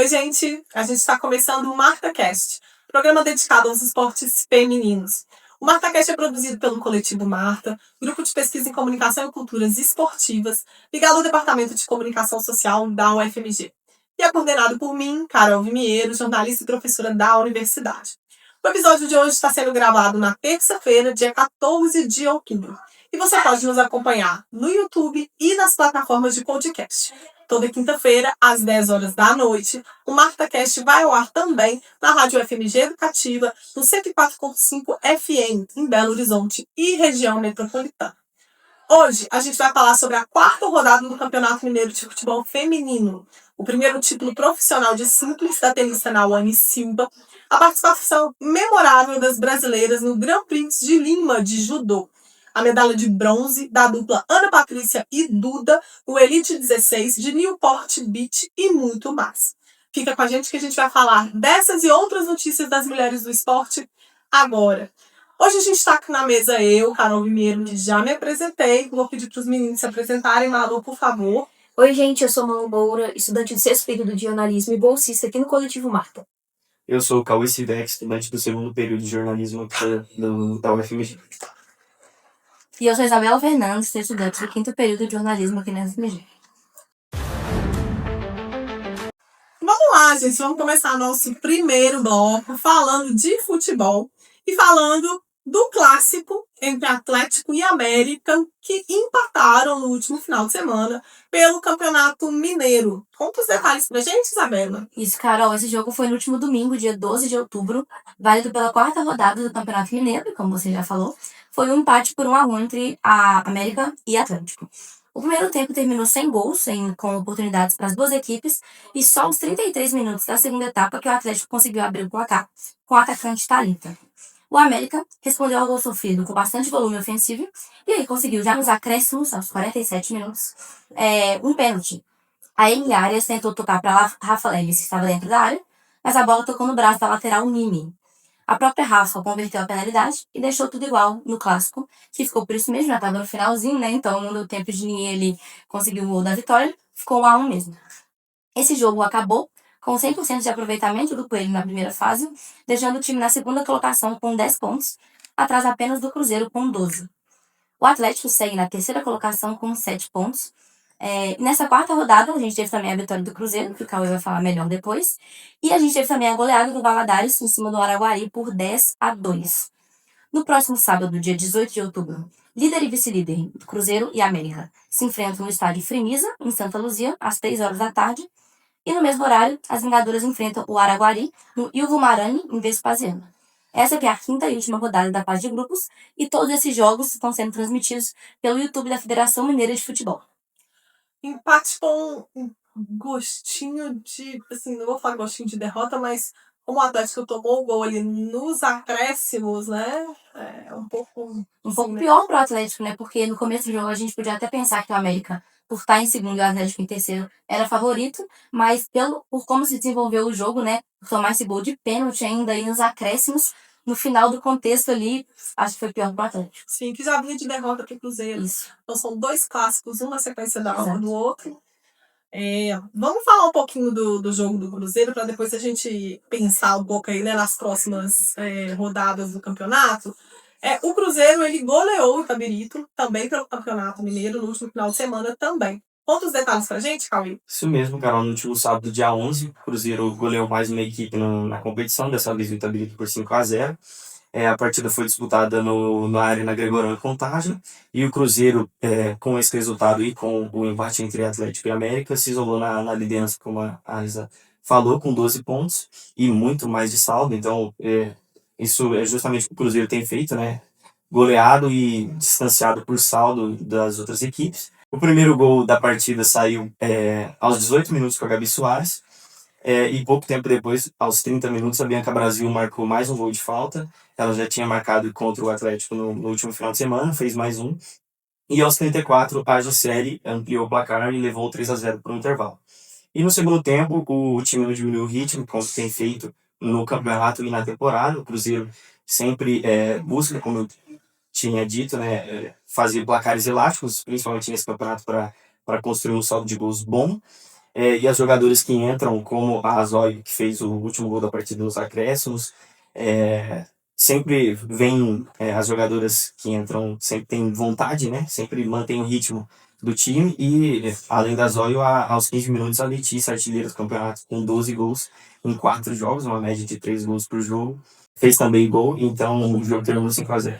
Oi, gente! A gente está começando o MartaCast, programa dedicado aos esportes femininos. O MartaCast é produzido pelo Coletivo Marta, grupo de pesquisa em comunicação e culturas esportivas, ligado ao Departamento de Comunicação Social da UFMG. E é coordenado por mim, Carol Vimiero, jornalista e professora da universidade. O episódio de hoje está sendo gravado na terça-feira, dia 14 de outubro. E você pode nos acompanhar no YouTube e nas plataformas de podcast. Toda quinta-feira, às 10 horas da noite, o MartaCast vai ao ar também na Rádio FMG Educativa, no 104.5 FM, em Belo Horizonte e região metropolitana. Hoje, a gente vai falar sobre a quarta rodada do Campeonato Mineiro de Futebol Feminino, o primeiro título profissional de simples da tenista Nauane Silva, a participação memorável das brasileiras no Grand Prix de Lima de Judô, a medalha de bronze da dupla Ana Patrícia e Duda no Elite 16 de Newport Beach e muito mais. Fica com a gente que a gente vai falar dessas e outras notícias das mulheres do esporte agora. Hoje a gente está aqui na mesa eu, Carol Vimiero, que já me apresentei. Vou pedir para os meninos se apresentarem. Malu, por favor. Oi, gente, eu sou Malu Moura, estudante do sexto período de jornalismo e bolsista aqui no Coletivo Marta. Eu sou o Cauê Sivex, estudante do segundo período de jornalismo da UFMG. E eu sou Isabela Fernandes, estudante do quinto período de jornalismo aqui na UFMG. Vamos lá, gente. Vamos começar nosso primeiro bloco falando de futebol e falando do clássico entre Atlético e América, que empataram no último final de semana pelo Campeonato Mineiro. Conta os detalhes pra gente, Isabela. Isso, Carol, esse jogo foi no último domingo, dia 12 de outubro, válido pela quarta rodada do Campeonato Mineiro, como você já falou. Foi um empate por 1-1 entre a América e Atlético. O primeiro tempo terminou sem gols, com oportunidades para as duas equipes, e só aos 33 minutos da segunda etapa que o Atlético conseguiu abrir o placar com o atacante Thalita. O América respondeu ao gol sofrido com bastante volume ofensivo e aí conseguiu já nos acréscimos, aos 47 minutos, um pênalti. A Emily Arias tentou tocar para Rafa Leves, que estava dentro da área, mas a bola tocou no braço da lateral Nini. A própria Rafa converteu a penalidade e deixou tudo igual no clássico, que ficou por isso mesmo, já estava no finalzinho, né? Então, não deu tempo de ninguém ele conseguir o gol da vitória, ficou 1-1 mesmo. Esse jogo acabou com 100% de aproveitamento do Coelho na primeira fase, deixando o time na segunda colocação com 10 pontos, atrás apenas do Cruzeiro com 12. O Atlético segue na terceira colocação com 7 pontos. Nessa quarta rodada, a gente teve também a vitória do Cruzeiro, que o Cauê vai falar melhor depois. E a gente teve também a goleada do Valadares em cima do Araguari por 10-2. No próximo sábado, dia 18 de outubro, líder e vice-líder do Cruzeiro e América se enfrentam no estádio Fremisa, em Santa Luzia, às 3 horas da tarde. E no mesmo horário, as Vingadoras enfrentam o Araguari no Ilvo Marani, em Vespasiano. Essa que é a quinta e última rodada da fase de grupos, e todos esses jogos estão sendo transmitidos pelo YouTube da Federação Mineira de Futebol. Empate com um gostinho de, assim, não vou falar gostinho de derrota, mas como o Atlético tomou o gol ali nos acréscimos, né? É um pouco Pior pro Atlético, né? Porque no começo do jogo a gente podia até pensar que o América, por estar em segundo e o Atlético em terceiro, era favorito, mas por como se desenvolveu o jogo, né? Por tomar esse gol de pênalti ainda aí nos acréscimos, no final do contexto ali, acho que foi pior pro Atlético. Sim, que já vinha de derrota pro Cruzeiro. Isso. Então são dois clássicos, uma sequência do outro. Vamos falar um pouquinho do jogo do Cruzeiro para depois a gente pensar um pouco aí, né, nas próximas rodadas do campeonato. O Cruzeiro, ele goleou o Itabirito, também pelo Campeonato Mineiro, no último final de semana também. Conta os detalhes pra gente, Cauê. Isso mesmo, Carol. No último sábado, dia 11, o Cruzeiro goleou mais uma equipe na competição, dessa vez o Itabirito por 5-0. A partida foi disputada na Arena Gregorão Contagem, e o Cruzeiro, com esse resultado e com o empate entre Atlético e América, se isolou na liderança, como a Isa falou, com 12 pontos e muito mais de saldo. Então, isso é justamente o que o Cruzeiro tem feito, né? Goleado e distanciado por saldo das outras equipes. O primeiro gol da partida saiu aos 18 minutos com a Gabi Soares, e pouco tempo depois, aos 30 minutos, a Bianca Brasil marcou mais um gol de falta. Ela já tinha marcado contra o Atlético no último final de semana, fez mais um. E aos 34, a Juscelie ampliou o placar e levou 3-0 para o intervalo. E no segundo tempo, o time não diminuiu o ritmo, como tem feito no campeonato e na temporada. O Cruzeiro sempre busca, como eu tinha dito, né, fazer placares elásticos, principalmente nesse campeonato, para construir um saldo de gols bom. E as jogadoras que entram, como a Zoe, que fez o último gol da partida nos acréscimos, sempre vem, as jogadoras que entram sempre têm vontade, né? Sempre mantêm o ritmo do time. E, além da Zoe, aos 15 minutos, a Letícia, artilheira do campeonato, com 12 gols em 4 jogos, uma média de 3 gols por jogo. Fez também gol, então o jogo terminou 5-0.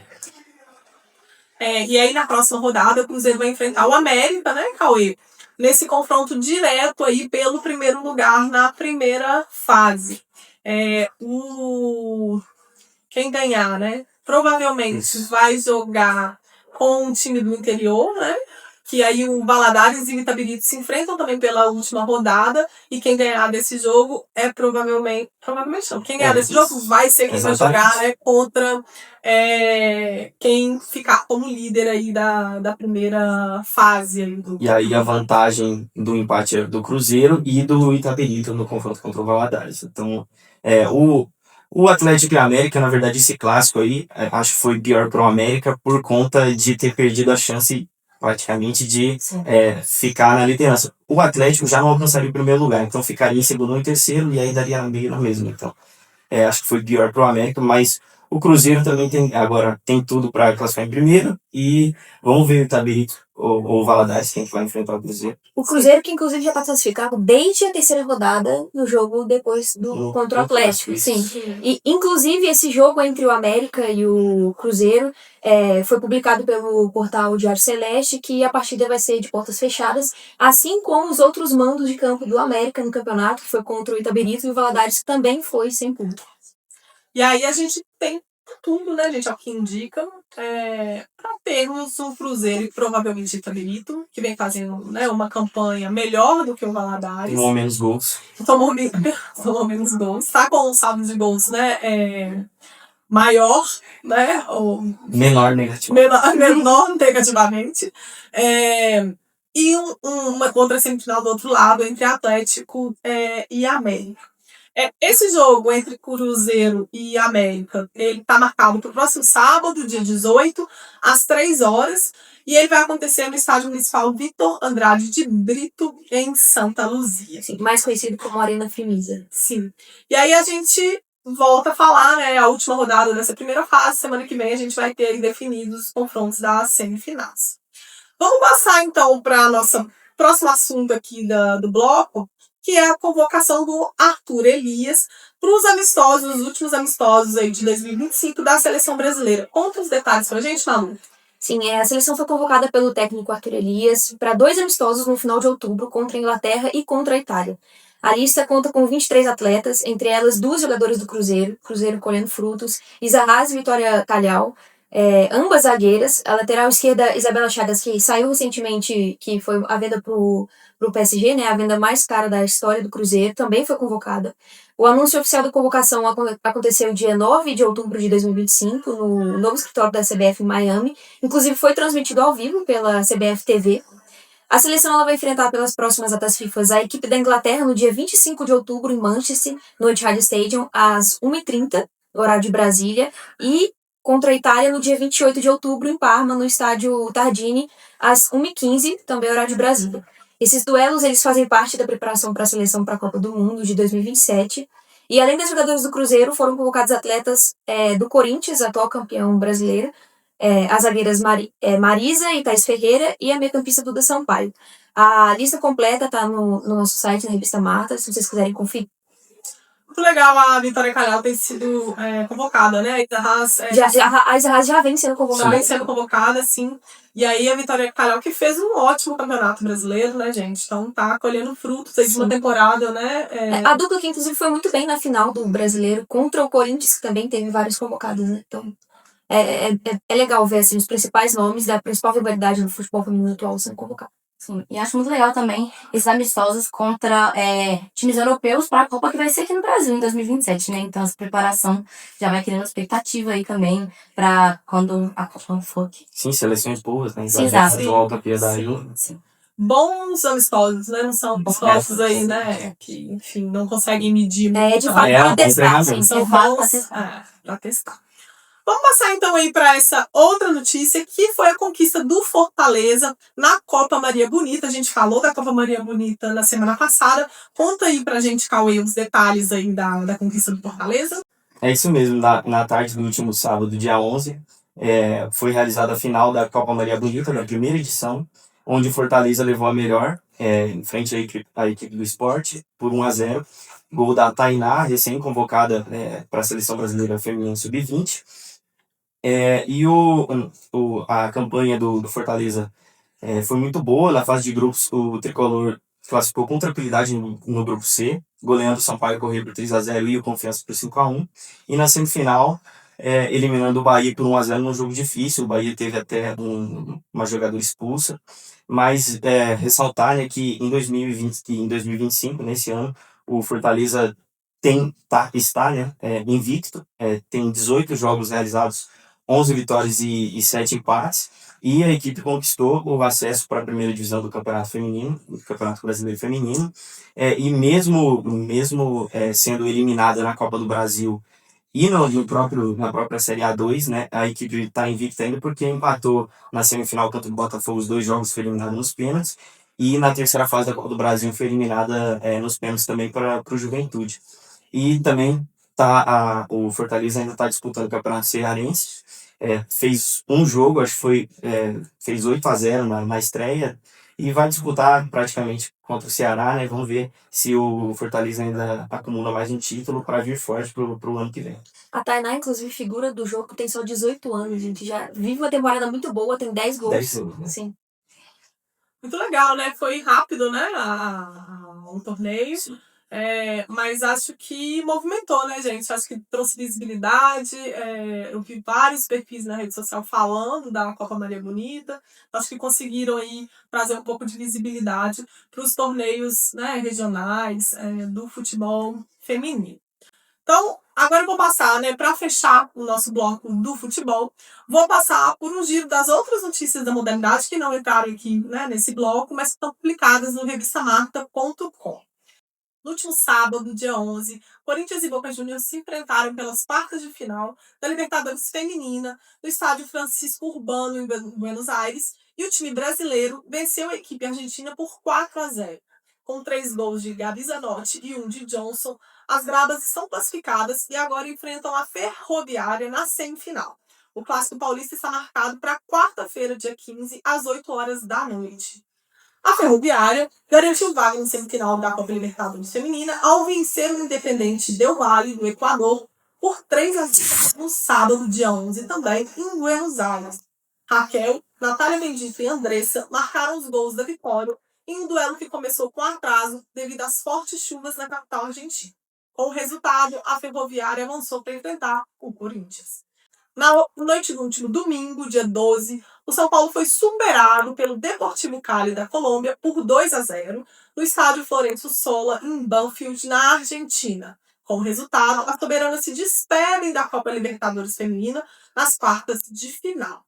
E aí, na próxima rodada, o Cruzeiro vai enfrentar o América, né, Cauê? Nesse confronto direto aí pelo primeiro lugar na primeira fase. Quem ganhar, né, provavelmente vai jogar com um time do interior, né? Que aí o Valadares e o Itabirito se enfrentam também pela última rodada. E quem ganhar desse jogo provavelmente não. Quem ganhar desse jogo vai ser quem vai jogar, né, contra quem ficar como líder aí da primeira fase. Aí E aí a vantagem do empate é do Cruzeiro e do Itabirito no confronto contra o Valadares. Então, o Atlético e a América, na verdade, esse clássico aí, acho que foi pior pro América por conta de ter perdido a chance praticamente de ficar na liderança. O Atlético já não alcançaria o primeiro lugar, então ficaria em segundo ou em terceiro e aí daria meio na mesma. Então, acho que foi pior pro América, mas o Cruzeiro também tem tudo para classificar em primeiro e vamos ver o Itabirito ou o Valadares, quem que vai enfrentar o Cruzeiro. O Cruzeiro, que inclusive já está classificado desde a terceira rodada no jogo depois contra o Atlético. Sim. E inclusive esse jogo entre o América e o Cruzeiro foi publicado pelo portal Diário Celeste, que a partida vai ser de portas fechadas, assim como os outros mandos de campo do América no campeonato, que foi contra o Itabirito, e o Valadares, que também foi sem público. E aí a gente tem tudo, né, gente, ao que indica, para termos o Cruzeiro e provavelmente o Itabirito, que vem fazendo, né, uma campanha melhor do que o Valadares. Tomou menos gols. Tomou menos gols. Tá com um saldo de gols, né, maior, né? Ou menor negativamente. Menor negativamente. E uma contra semifinal do outro lado, entre Atlético e América. Esse jogo entre Cruzeiro e América, ele está marcado para o próximo sábado, dia 18, às 3 horas, e ele vai acontecer no Estádio Municipal Vitor Andrade de Brito, em Santa Luzia. Sim, mais conhecido como Arena Frimisa. Sim. E aí a gente volta a falar, né, a última rodada dessa primeira fase. Semana que vem a gente vai ter aí definidos os confrontos das semifinais. Vamos passar, então, para o nosso próximo assunto aqui do bloco, que é a convocação do Arthur Elias para os últimos amistosos aí de 2025 da Seleção Brasileira. Conta os detalhes pra gente, Malu. Sim, a seleção foi convocada pelo técnico Arthur Elias para 2 amistosos no final de outubro contra a Inglaterra e contra a Itália. A lista conta com 23 atletas, entre elas 2 jogadoras do Cruzeiro colhendo frutos, Isa Haas e Vitória Calhau, ambas zagueiras. A lateral esquerda, Isabela Chagas, que saiu recentemente, que foi a venda pro PSG, né, a venda mais cara da história do Cruzeiro, também foi convocada. O anúncio oficial da convocação aconteceu dia 9 de outubro de 2025, no novo escritório da CBF em Miami. Inclusive foi transmitido ao vivo pela CBF TV. A seleção ela vai enfrentar pelas próximas datas FIFA a equipe da Inglaterra no dia 25 de outubro em Manchester, no Etihad Stadium, às 1h30, horário de Brasília, e contra a Itália no dia 28 de outubro em Parma, no estádio Tardini, às 1h15, também horário de Brasília. Esses duelos eles fazem parte da preparação para a seleção para a Copa do Mundo de 2027. E além das jogadoras do Cruzeiro, foram convocados atletas do Corinthians, atual campeão brasileiro, as zagueiras Marisa e Thais Ferreira e a meio-campista Duda Sampaio. A lista completa está no nosso site, na revista Marta, se vocês quiserem conferir. Muito legal a Vitória Calhau ter sido convocada, né? A Isa Haas já vem sendo convocada. Já vem sendo convocada, sim. E aí a Vitória Calhau, que fez um ótimo campeonato brasileiro, né, gente? Então tá colhendo frutos aí de uma temporada, né? A dupla que inclusive foi muito bem na final do brasileiro contra o Corinthians, que também teve vários convocados, né? Então é legal ver assim, os principais nomes da principal rivalidade do futebol feminino atual sendo convocados. Sim, e acho muito legal também esses amistosos contra times europeus para a Copa que vai ser aqui no Brasil em 2027, né? Então essa preparação já vai criando expectativa aí também para quando a Copa for aqui. Sim, seleções boas, né? Sim, exato. Atual campeã da Sim. Bons amistosos, né? Não são amistosos aí, né? Que, enfim, não conseguem medir muito. De fato, pra testar, sim. São bons pra testar. Vamos passar então aí para essa outra notícia, que foi a conquista do Fortaleza na Copa Maria Bonita. A gente falou da Copa Maria Bonita na semana passada. Conta aí pra gente, Cauê, os detalhes aí da conquista do Fortaleza. É isso mesmo, na tarde do último sábado, dia 11, foi realizada a final da Copa Maria Bonita, da primeira edição, onde o Fortaleza levou a melhor, em frente à equipe do Sport, por 1-0. Gol da Tainá, recém-convocada para a Seleção Brasileira Feminina Sub-20. E a campanha do Fortaleza foi muito boa. Na fase de grupos, o Tricolor classificou com tranquilidade no grupo C, goleando o Sampaio Corrêa por 3-0 e o Confiança por 5-1. E na semifinal, eliminando o Bahia por 1-0 num jogo difícil. O Bahia teve até uma jogadora expulsa. Mas ressaltar, né, que em 2020 e em 2025, nesse ano, o Fortaleza está, né, invicto, tem 18 jogos realizados, 11 vitórias e 7 empates, e a equipe conquistou o acesso para a primeira divisão do Campeonato Feminino, do Campeonato Brasileiro Feminino, e mesmo sendo eliminada na Copa do Brasil e na própria Série A2, né, a equipe está invicta ainda porque empatou na semifinal contra o Botafogo, os 2 jogos, foi eliminada nos pênaltis, e na terceira fase da Copa do Brasil foi eliminada nos pênaltis também para o Juventude. E também o Fortaleza ainda está disputando o Campeonato Cearense. Fez um jogo, acho que fez 8-0 na estreia, e vai disputar praticamente contra o Ceará, né? Vamos ver se o Fortaleza ainda acumula mais um título para vir forte pro ano que vem. A Tainá, inclusive, figura do jogo, tem só 18 anos, gente. Já vive uma temporada muito boa, tem 10 gols. 10 gols, né? Sim. Muito legal, né? Foi rápido, né? Um torneio. Mas acho que movimentou, né, gente? Acho que trouxe visibilidade. Eu vi vários perfis na rede social falando da Copa Maria Bonita. Acho que conseguiram aí trazer um pouco de visibilidade para os torneios, né, regionais do futebol feminino. Então, agora eu vou passar, né, para fechar o nosso bloco do futebol, vou passar por um giro das outras notícias da modalidade que não entraram aqui, né, nesse bloco, mas estão publicadas no revistamarta.com. No último sábado, dia 11, Corinthians e Boca Juniors se enfrentaram pelas quartas de final da Libertadores Feminina no estádio Francisco Urbano, em Buenos Aires, e o time brasileiro venceu a equipe argentina por 4-0. Com 3 gols de Gabi Zanotti e 1 de Johnson, as Brabas estão classificadas e agora enfrentam a Ferroviária na semifinal. O Clássico Paulista está marcado para quarta-feira, dia 15, às 8 horas da noite. A Ferroviária garantiu vaga no semifinal da Copa Libertadores Feminina ao vencer o Independente Del Valle, do Equador, por 3-0 no sábado, dia 11, também em Buenos Aires. Raquel, Natália Mendieta e Andressa marcaram os gols da vitória em um duelo que começou com atraso devido às fortes chuvas na capital argentina. Com o resultado, a Ferroviária avançou para enfrentar o Corinthians. Na noite do último domingo, dia 12, o São Paulo foi superado pelo Deportivo Cali da Colômbia por 2-0 no estádio Florencio Sola, em Banfield, na Argentina. Com o resultado, as soberanas se despedem da Copa Libertadores Feminina nas quartas de final.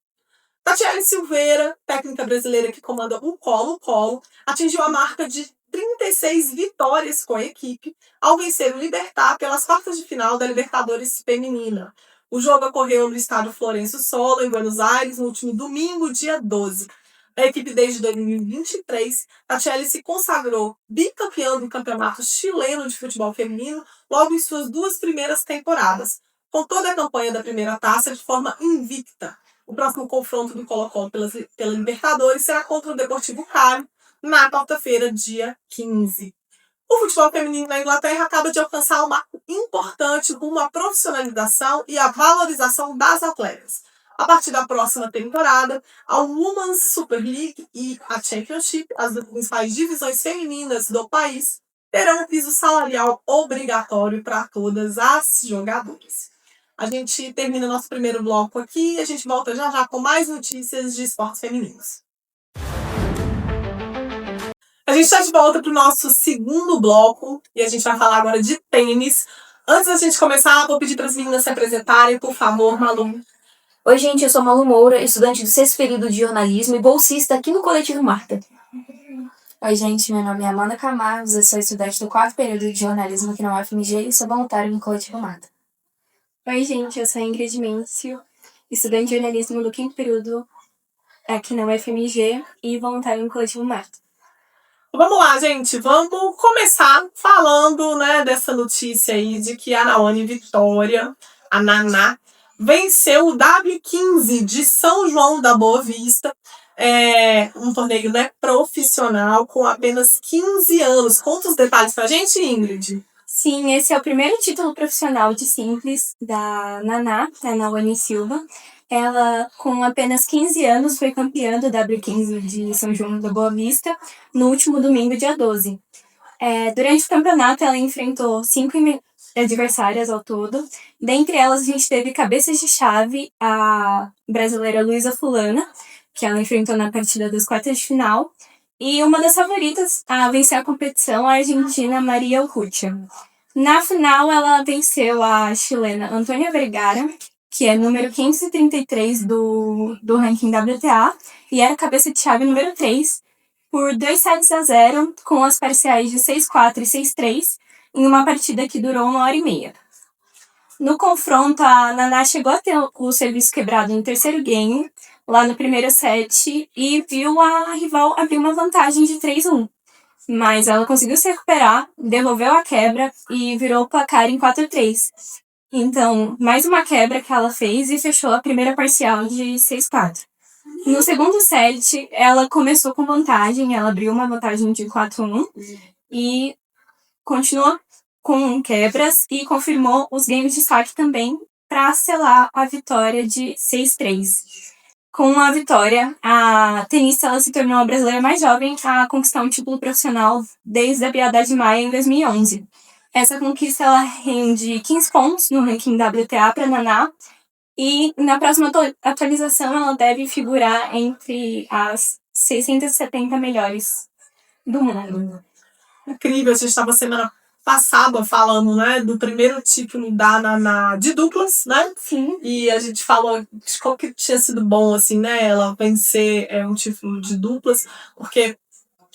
Tatiele Silveira, técnica brasileira que comanda o Colo-Colo, atingiu a marca de 36 vitórias com a equipe ao vencer o Libertad pelas quartas de final da Libertadores Feminina. O jogo ocorreu no estádio Florencio Sola, em Buenos Aires, no último domingo, dia 12. A equipe, desde 2023, Tatiele se consagrou bicampeã do Campeonato Chileno de Futebol Feminino logo em suas 2 primeiras temporadas, com toda a campanha da primeira taça de forma invicta. O próximo confronto do Colo-Colo pela Libertadores será contra o Deportivo Cali, na quarta-feira, dia 15. O futebol feminino na Inglaterra acaba de alcançar um marco importante rumo à profissionalização e à valorização das atletas. A partir da próxima temporada, a Women's Super League e a Championship, as principais divisões femininas do país, terão um piso salarial obrigatório para todas as jogadoras. A gente termina nosso primeiro bloco aqui e a gente volta já já com mais notícias de esportes femininos. A gente está de volta para o nosso segundo bloco e a gente vai falar agora de tênis. Antes da gente começar, vou pedir para as meninas se apresentarem, por favor, Malu. Oi, gente, eu sou Malu Moura, estudante do 6º período de jornalismo e bolsista aqui no Coletivo Marta. Oi, gente, meu nome é Amanda Camargos, eu sou estudante do 4º período de jornalismo aqui na UFMG e sou voluntária no Coletivo Marta. Oi, gente, eu sou a Ingrid Míncio, estudante de jornalismo do 5º período aqui na UFMG e voluntária no Coletivo Marta. Vamos lá, gente. Vamos começar falando, né, dessa notícia aí de que a Naone Vitória, a Naná, venceu o W15 de São João da Boa Vista. Um torneio, né, profissional com apenas 15 anos. Conta os detalhes pra gente, Ingrid. Sim, esse é o primeiro título profissional de simples da Naná, a Naone Silva. Ela, com apenas 15 anos, foi campeã do W15 de São João da Boa Vista no último domingo, dia 12. Durante o campeonato, ela enfrentou 5 adversárias ao todo. Dentre elas, a gente teve cabeças de chave, a brasileira Luísa Fulana, que ela enfrentou na partida das quartas de final, e uma das favoritas a vencer a competição, a argentina Maria Urrutia. Na final, ela venceu a chilena Antônia Vergara, que é número 533 do ranking WTA, e era cabeça de chave número 3, por 2-0, com as parciais de 6-4 e 6-3, em uma partida que durou 1h30. No confronto, a Naná chegou a ter o serviço quebrado no terceiro game, lá no primeiro set, e viu a rival abrir uma vantagem de 3-1. Mas ela conseguiu se recuperar, devolveu a quebra e virou o placar em 4-3. Então, mais uma quebra que ela fez e fechou a primeira parcial de 6-4. No segundo set, ela começou com vantagem, ela abriu uma vantagem de 4-1 e continuou com quebras e confirmou os games de saque também para selar a vitória de 6-3. Com a vitória, a tenista ela se tornou a brasileira mais jovem a conquistar um título profissional desde a Beata Maia em 2011. Essa conquista ela rende 15 pontos no ranking WTA para Naná e na próxima atualização ela deve figurar entre as 670 melhores do mundo. Incrível, a gente estava semana passada falando, né, do primeiro título da Naná de duplas, né? Sim. E a gente falou de qual que tinha sido bom, assim, né, ela vencer um título de duplas, porque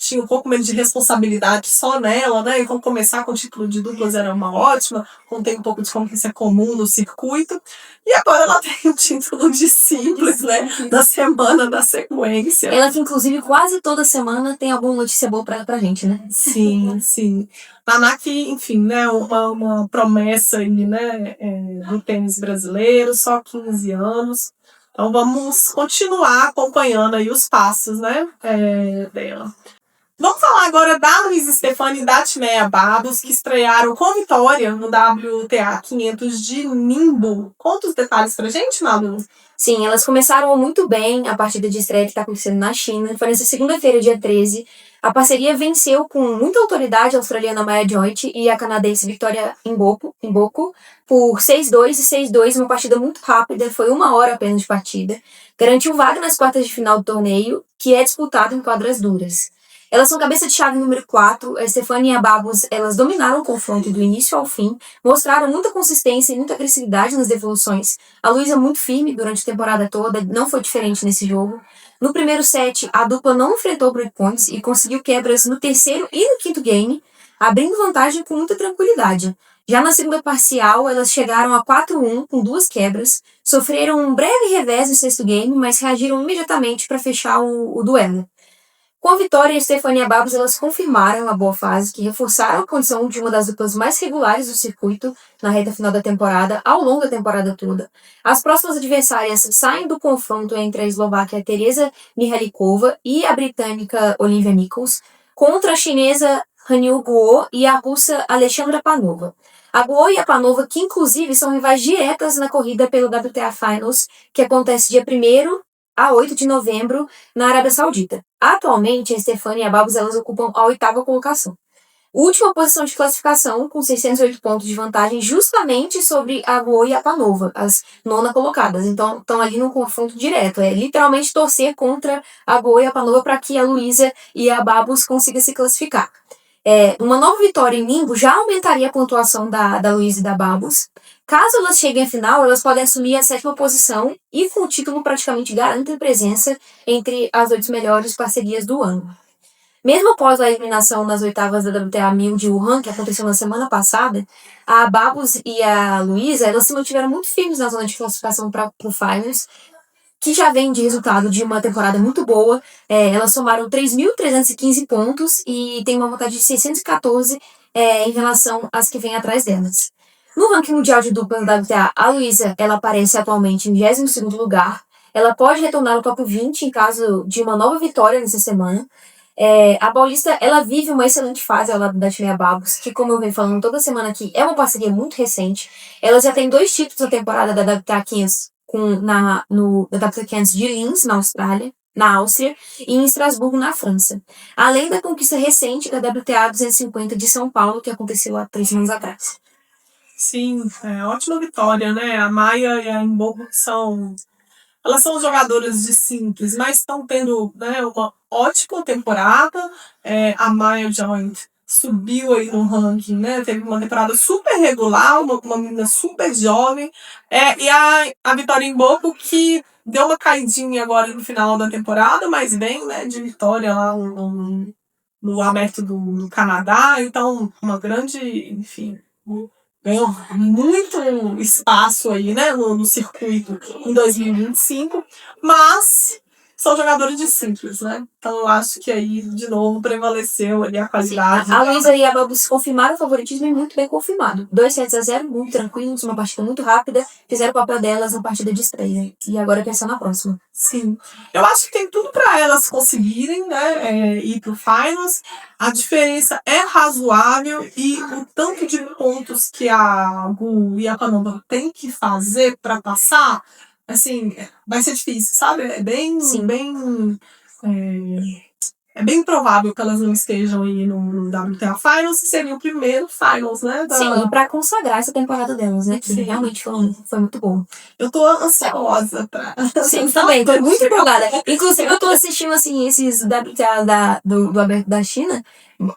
tinha um pouco menos de responsabilidade só nela, né? Então começar com o título de duplas era uma ótima, contei um pouco de como que isso é comum no circuito. E agora ela tem o título de simples, né? Da semana da sequência. Ela que, inclusive, quase toda semana tem alguma notícia boa pra gente, né? Sim, sim. Naná que, enfim, né, uma promessa aí, né, do tênis brasileiro, só 15 anos. Então vamos continuar acompanhando aí os passos, né, dela. Vamos falar agora da Luísa Stefani e da Timeia Babos, que estrearam com vitória no WTA 500 de Ningbo. Conta os detalhes pra gente, Malu. Sim, elas começaram muito bem a partida de estreia que está acontecendo na China. Foi nessa segunda-feira, dia 13. A parceria venceu com muita autoridade a australiana Maya Joint e a canadense Victoria Mboko por 6-2 e 6-2, uma partida muito rápida, foi 1 hora apenas de partida. Garantiu vaga nas quartas de final do torneio, que é disputado em quadras duras. Elas são cabeça de chave número 4, a Stefani e a Babos, elas dominaram o confronto do início ao fim, mostraram muita consistência e muita agressividade nas devoluções. A Luísa muito firme durante a temporada toda, não foi diferente nesse jogo. No primeiro set, a dupla não enfrentou breakpoints e conseguiu quebras no terceiro e no quinto game, abrindo vantagem com muita tranquilidade. Já na segunda parcial, elas chegaram a 4-1 com 2 quebras, sofreram um breve revés no sexto game, mas reagiram imediatamente para fechar o duelo. Com a vitória, a Stefani e a Babos elas confirmaram a boa fase, que reforçaram a condição de uma das duplas mais regulares do circuito na reta final da temporada, ao longo da temporada toda. As próximas adversárias saem do confronto entre a eslovaca Teresa Mihalikova e a britânica Olivia Nichols, contra a chinesa Hanyu Guo e a russa Alexandra Panova. A Guo e a Panova, que inclusive são rivais diretas na corrida pelo WTA Finals, que acontece dia 1º a 8 de novembro, na Arábia Saudita. Atualmente, a Stefani e a Babos elas ocupam a 8ª colocação. Última posição de classificação, com 608 pontos de vantagem, justamente sobre a Guo e a Panova, as 9ª colocadas. Então, estão ali num confronto direto. É literalmente torcer contra a Guo e a Panova para que a Luísa e a Babos consigam se classificar. Uma nova vitória em Ningbo já aumentaria a pontuação da Luísa e da Babos. Caso elas cheguem à final, elas podem assumir a 7ª posição e com o título praticamente garantem presença entre as 8 melhores parcerias do ano. Mesmo após a eliminação nas oitavas da WTA 1000 de Wuhan, que aconteceu na semana passada, a Babos e a Luísa, elas se mantiveram muito firmes na zona de classificação para o Finals, que já vem de resultado de uma temporada muito boa. Elas somaram 3.315 pontos e tem uma vantagem de 614 em relação às que vêm atrás delas. No ranking mundial de duplas da WTA, a Luísa ela aparece atualmente em 22º lugar. Ela pode retornar ao top 20 em caso de uma nova vitória nessa semana. A paulista, ela vive uma excelente fase ao lado da Tília Babos, que, como eu venho falando toda semana aqui, é uma parceria muito recente. Ela já tem 2 títulos na temporada da WTA 500 da WTA 500 de Linz, na Áustria, e em Estrasburgo, na França. Além da conquista recente da WTA 250 de São Paulo, que aconteceu há 3 anos atrás. Sim, ótima vitória, né? A Maia e a Imbogo elas são jogadoras de simples, mas estão tendo, né, uma ótima temporada. A Maia Joint subiu aí no ranking, né? Teve uma temporada super regular, uma menina super jovem. E a Vitória Imbogo, que deu uma caidinha agora no final da temporada, mas bem, né, de vitória lá no aberto do Canadá. Então, uma grande, enfim, ganhou muito espaço aí, né, no circuito em 2025, mas são jogadores de simples, né? Então eu acho que aí, de novo, prevaleceu ali a qualidade. A Luísa e a Babos confirmaram o favoritismo e muito bem confirmado. 2-0, muito tranquilos, uma partida muito rápida, fizeram o papel delas na partida de estreia. E agora pensando na próxima. Sim. Eu acho que tem tudo para elas conseguirem, né, ir pro Finals. A diferença é razoável e o tanto de pontos que a Gu e a Panamba tem que fazer para passar, assim, vai ser difícil, sabe? É bem provável que elas não estejam aí no WTA Finals, seria o primeiro Finals, né? Sim, e pra consagrar essa temporada delas, né? Que realmente foi muito bom. Eu tô ansiosa pra... Sim, também, tô muito empolgada. Inclusive, eu tô assistindo, assim, esses WTA do Aberto da China,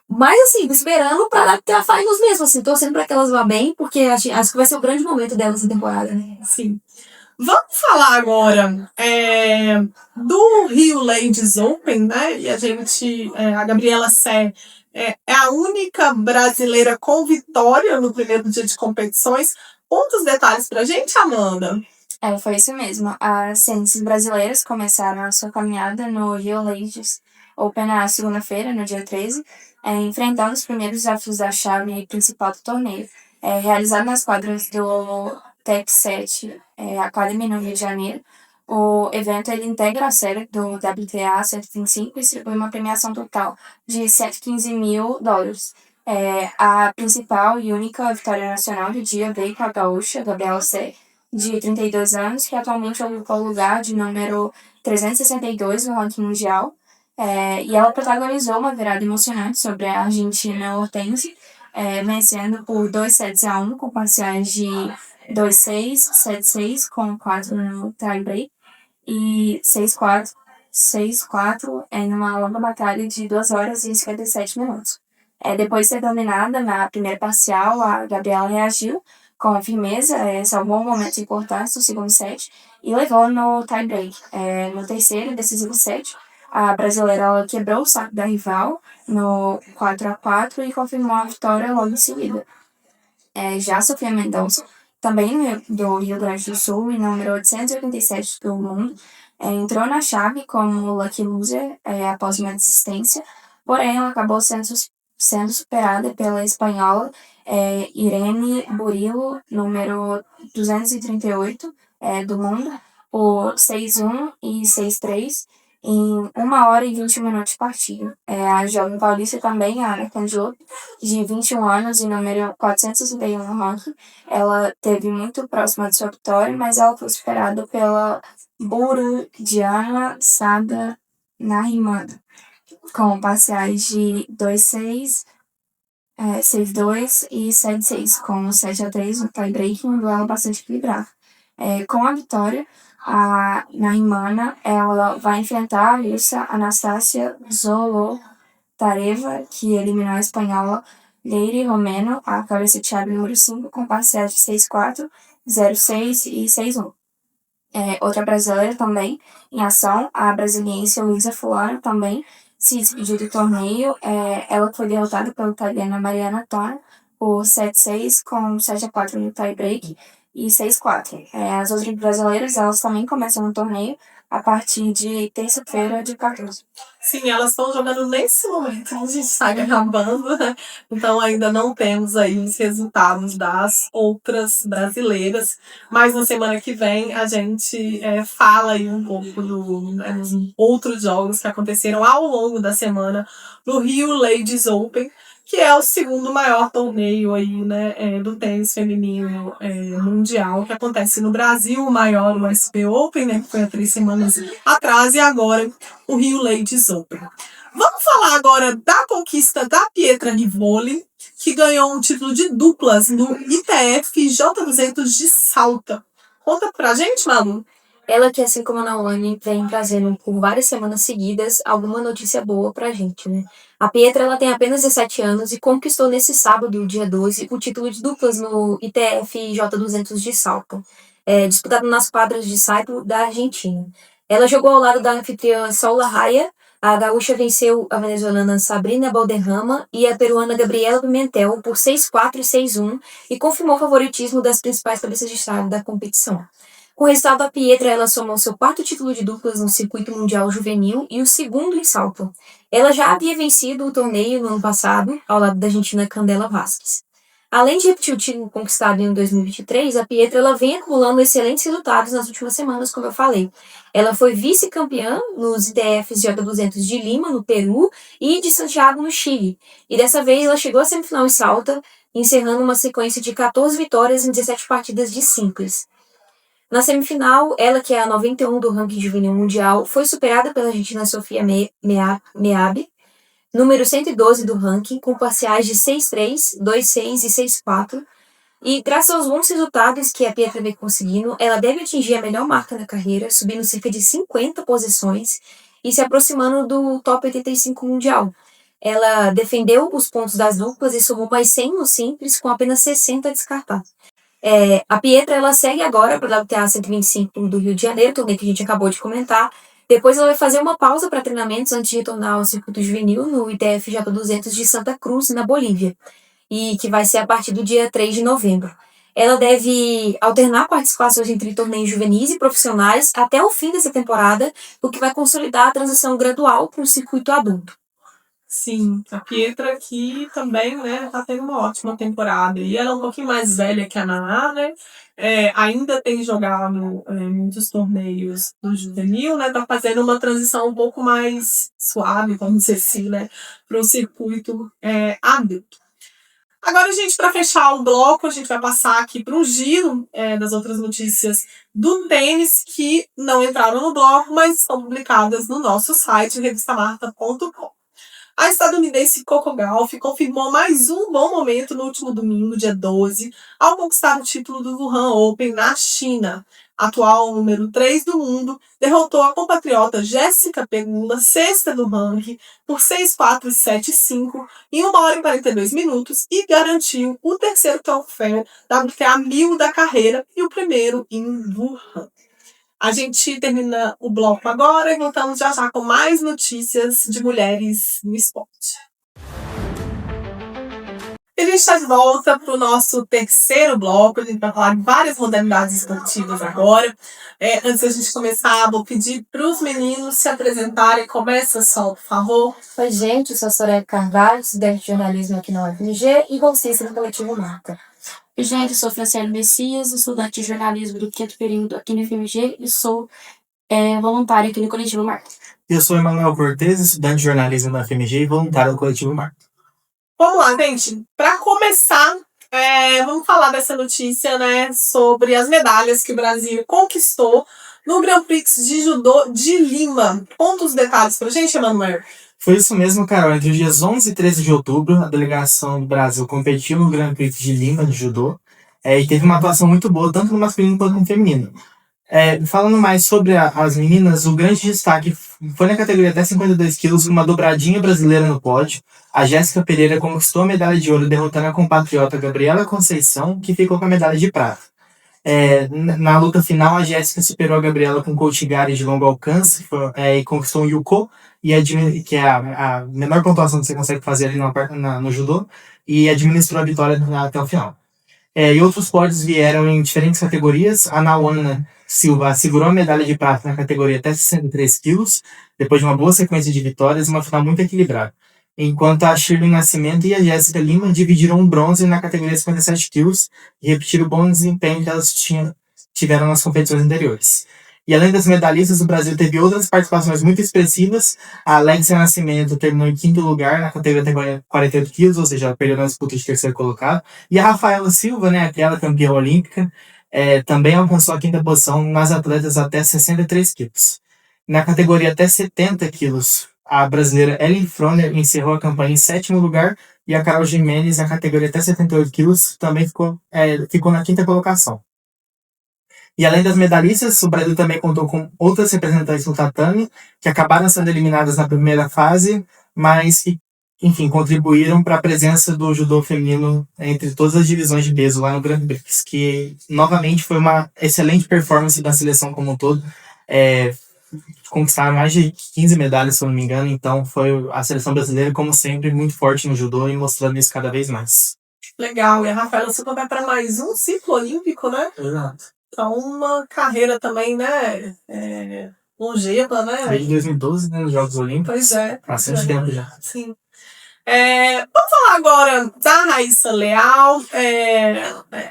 mas, assim, esperando pra WTA Finals mesmo, assim, torcendo pra que elas vá bem, porque acho que vai ser o grande momento delas na temporada, né? Sim. Vamos falar agora do Rio Ladies Open, né? E a Gabriela Sé é a única brasileira com vitória no primeiro dia de competições. Conta os detalhes pra gente, Amanda. Foi isso mesmo. As tênis brasileiras começaram a sua caminhada no Rio Ladies Open na segunda-feira, no dia 13, enfrentando os primeiros desafios da chave principal do torneio, realizado nas quadras do Tech 7 Academy no Rio de Janeiro. O evento ele integra a série do WTA 125 e distribui uma premiação total de $115 mil. A principal e única vitória nacional do dia veio com a gaúcha Gabriela Sé, de 32 anos, que atualmente ocupa o lugar de número 362 no ranking mundial. E ela protagonizou uma virada emocionante sobre a Argentina Hortense, vencendo por 2-1 com parciais de 2-6, 7-6, com 4 no tie-break, e 6-4, 6-4 em uma longa batalha de 2 horas e 57 minutos. Depois de ser dominada na primeira parcial, a Gabriela reagiu com firmeza, salvou um momento importante no segundo set e levou no tie-break. No terceiro e decisivo set, a brasileira ela quebrou o saco da rival no 4-4 e confirmou a vitória logo em seguida. Já Sofia Mendonça, também do Rio Grande do Sul e número 887 do mundo, entrou na chave como lucky loser após uma desistência, porém ela acabou sendo superada pela espanhola Irene Burilo, número 238 do mundo, por 6-1 e 6-3 em 1 hora e 20 minutos de partida. A jovem paulista também, a Ana Candiotto, de 21 anos e número 401 no ranking, ela teve muito próxima de sua vitória, mas ela foi superada pela Burudiana Sada Nahimana, com parciais de 2-6, 6-2 e 7-6, com 7-3 no tie-break, um duelo bastante equilibrado. Com a vitória, a Nahimana ela vai enfrentar a russa Anastasia Zolotareva, que eliminou a espanhola Leire Romero, a cabeça de chave número 5, com parciais de 6-4, 0-6 e 6-1. Outra brasileira também em ação, a brasiliense Luísa Fulano, também se despediu do torneio. Ela foi derrotada pela italiana Mariana Tona por 7-6 com 7-4 no tie-break e 6-4. As outras brasileiras, elas também começam no torneio a partir de terça-feira, de 14. Sim, elas estão jogando nesse momento que a gente está acabando, né? Então ainda não temos aí os resultados das outras brasileiras, mas na semana que vem a gente fala aí um pouco dos outros jogos que aconteceram ao longo da semana no Rio Ladies Open, que é o segundo maior torneio aí, né, do tênis feminino mundial, que acontece no Brasil, o maior, o SP Open, né, que foi há 3 semanas atrás, e agora o Rio Ladies Open. Vamos falar agora da conquista da Pietra Rivoli, que ganhou um título de duplas no ITF J200 de Salta. Conta pra gente, Malu. Ela que, assim como a Naomi, vem trazendo por várias semanas seguidas alguma notícia boa pra gente, né? A Pietra, ela tem apenas 17 anos e conquistou nesse sábado, dia 12, o título de duplas no ITF J200 de Salto, disputado nas quadras de Saipo da Argentina. Ela jogou ao lado da anfitriã Sol Larraia. A gaúcha venceu a venezuelana Sabrina Balderrama e a peruana Gabriela Pimentel por 6-4 e 6-1 e confirmou o favoritismo das principais cabeças de chave da competição. Com o resultado, a Pietra ela somou seu 4º título de duplas no circuito mundial juvenil e o 2º em salto. Ela já havia vencido o torneio no ano passado, ao lado da argentina Candela Vázquez. Além de repetir o título conquistado em 2023, a Pietra ela vem acumulando excelentes resultados nas últimas semanas, como eu falei. Ela foi vice-campeã nos ITFs J200 de Lima, no Peru, e de Santiago, no Chile. E dessa vez ela chegou à semifinal em Salta, encerrando uma sequência de 14 vitórias em 17 partidas de simples. Na semifinal, ela, que é a 91 do ranking juvenil mundial, foi superada pela argentina Sofia Meabe, número 112 do ranking, com parciais de 6-3, 2-6 e 6-4. E graças aos bons resultados que a Pietra vem conseguindo, ela deve atingir a melhor marca da carreira, subindo cerca de 50 posições e se aproximando do top 85 mundial. Ela defendeu os pontos das duplas e somou mais 100 no simples, com apenas 60 a descartar. A Pietra, ela segue agora para a WTA 125 do Rio de Janeiro, torneio que a gente acabou de comentar. Depois ela vai fazer uma pausa para treinamentos antes de retornar ao circuito juvenil no ITF J200 de Santa Cruz, na Bolívia, e que vai ser a partir do dia 3 de novembro. Ela deve alternar participações entre torneios juvenis e profissionais até o fim dessa temporada, o que vai consolidar a transição gradual para o circuito adulto. Sim, a Pietra aqui também, né, tá tendo uma ótima temporada. E ela é um pouquinho mais velha que a Naná, né? Ainda tem jogado muitos torneios do juvenil, né? Tá fazendo uma transição um pouco mais suave, vamos dizer assim, né? Para o circuito adulto. Agora, gente, para fechar o bloco, a gente vai passar aqui para um giro das outras notícias do tênis que não entraram no bloco, mas são publicadas no nosso site, revistamarta.com. A estadunidense Coco Gauff confirmou mais um bom momento no último domingo, dia 12, ao conquistar o título do Wuhan Open na China. Atual número 3 do mundo, derrotou a compatriota Jéssica Pegula, sexta do ranking, por 6-4 e 7-5 em 1 hora e 42 minutos e garantiu o terceiro troféu WTA 1000 da carreira e o primeiro em Wuhan. A gente termina o bloco agora e voltamos já já com mais notícias de mulheres no esporte. E a gente está de volta para o nosso terceiro bloco. A gente vai falar de várias modalidades esportivas agora. Antes da gente começar, vou pedir para os meninos se apresentarem. Começa, Sol, por favor. Oi, gente, eu sou a Soraya Carvalho, estudante de jornalismo aqui na UFMG e bolsista do Coletivo Marca. Oi, gente, eu sou Franciele Messias, estudante de jornalismo do 5º período aqui no UFMG e sou voluntária aqui no Coletivo Marca. Eu sou Emanuel Cortez, estudante de jornalismo da UFMG e voluntário do Coletivo Marca. Vamos lá, gente. Para começar, vamos falar dessa notícia, né, sobre as medalhas que o Brasil conquistou no Grand Prix de Judô de Lima. Conta os detalhes pra gente, Emanuel. Foi isso mesmo, Carol. Entre os dias 11 e 13 de outubro, a delegação do Brasil competiu no Grand Prix de Lima de Judô e teve uma atuação muito boa, tanto no masculino quanto no feminino. Falando mais sobre as meninas, o grande destaque foi na categoria até 52 quilos, uma dobradinha brasileira no pódio. A Jéssica Pereira conquistou a medalha de ouro, derrotando a compatriota Gabriela Conceição, que ficou com a medalha de prata. Na luta final, a Jéssica superou a Gabriela com Coltigari de longo alcance e conquistou um Yuko, que é a menor pontuação que você consegue fazer ali no judô, e administrou a vitória até o final. E outros pódios vieram em diferentes categorias. A Nawana Silva segurou a medalha de prata na categoria até 63 quilos, depois de uma boa sequência de vitórias e uma final muito equilibrada. Enquanto a Shirley Nascimento e a Jéssica Lima dividiram um bronze na categoria 57 quilos e repetiram o bom desempenho que elas tiveram nas competições anteriores. E além das medalhistas, o Brasil teve outras participações muito expressivas. A Alexia Nascimento terminou em 5º lugar na categoria 48 quilos, ou seja, ela perdeu na disputa de terceiro colocado. E a Rafaela Silva, né, aquela campeã olímpica, também alcançou a 5ª posição nas atletas até 63 quilos. Na categoria até 70 quilos, a brasileira Ellen Froner encerrou a campanha em 7º lugar e a Carol Jimenez, na categoria até 78 quilos, também ficou na 5ª colocação. E além das medalhistas, o Brasil também contou com outras representantes no tatame, que acabaram sendo eliminadas na primeira fase, mas que, enfim, contribuíram para a presença do judô feminino entre todas as divisões de peso lá no Grand Prix, que novamente foi uma excelente performance da seleção como um todo. Conquistaram mais de 15 medalhas, se eu não me engano, então foi a seleção brasileira, como sempre, muito forte no judô e mostrando isso cada vez mais. Legal, e a Rafaela Silva vai para mais um ciclo olímpico, né? Exato. Então, uma carreira também, né? Longeva, né? Desde 2012, né, nos Jogos Olímpicos. Pois é. Bastante tempo já. Sim. Vamos falar agora da Raíssa Leal.